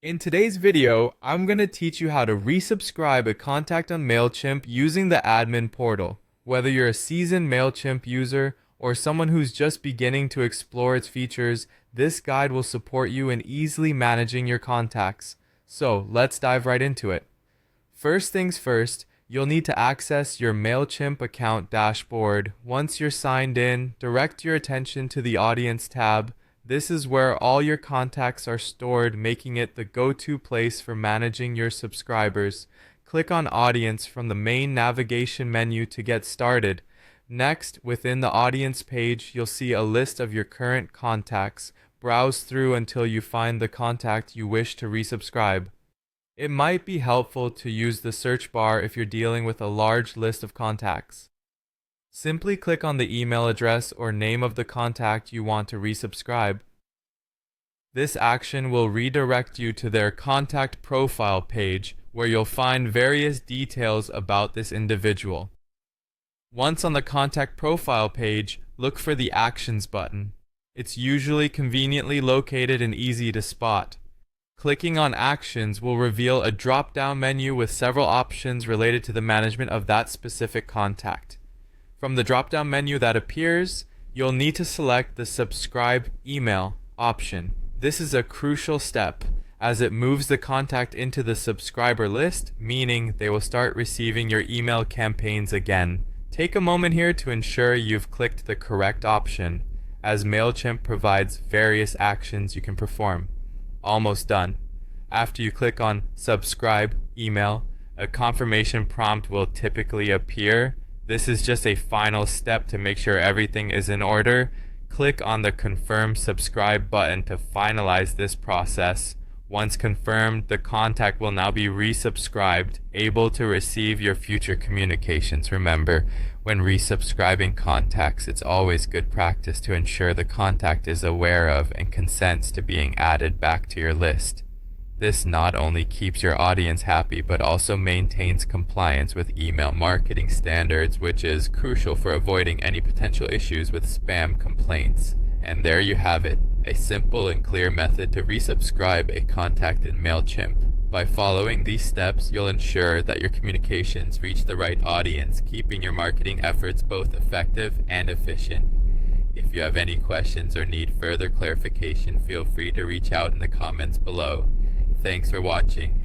In today's video, I'm going to teach you how to resubscribe a contact on Mailchimp using the admin portal. Whether you're a seasoned Mailchimp user or someone who's just beginning to explore its features, this guide will support you in easily managing your contacts. So let's dive right into it. First things first, you'll need to access your Mailchimp account dashboard. Once you're signed in, direct your attention to the Audience tab. This is where all your contacts are stored, making it the go-to place for managing your subscribers. Click on Audience from the main navigation menu to get started. Next, within the Audience page, you'll see a list of your current contacts. Browse through until you find the contact you wish to resubscribe. It might be helpful to use the search bar if you're dealing with a large list of contacts. Simply click on the email address or name of the contact you want to resubscribe. This action will redirect you to their contact profile page, where you'll find various details about this individual. Once on the contact profile page, look for the Actions button. It's usually conveniently located and easy to spot. Clicking on Actions will reveal a drop-down menu with several options related to the management of that specific contact. From the drop-down menu that appears, you'll need to select the Subscribe Email option. This is a crucial step, as it moves the contact into the subscriber list, meaning they will start receiving your email campaigns again. Take a moment here to ensure you've clicked the correct option, as Mailchimp provides various actions you can perform. Almost done. After you click on Subscribe Email, a confirmation prompt will typically appear. This is just a final step to make sure everything is in order. Click on the Confirm Subscribe button to finalize this process. Once confirmed, the contact will now be resubscribed, able to receive your future communications. Remember, when resubscribing contacts, it's always good practice to ensure the contact is aware of and consents to being added back to your list. This not only keeps your audience happy, but also maintains compliance with email marketing standards, which is crucial for avoiding any potential issues with spam complaints. And there you have it, a simple and clear method to resubscribe a contact in Mailchimp. By following these steps, you'll ensure that your communications reach the right audience, keeping your marketing efforts both effective and efficient. If you have any questions or need further clarification, feel free to reach out in the comments below. Thanks for watching.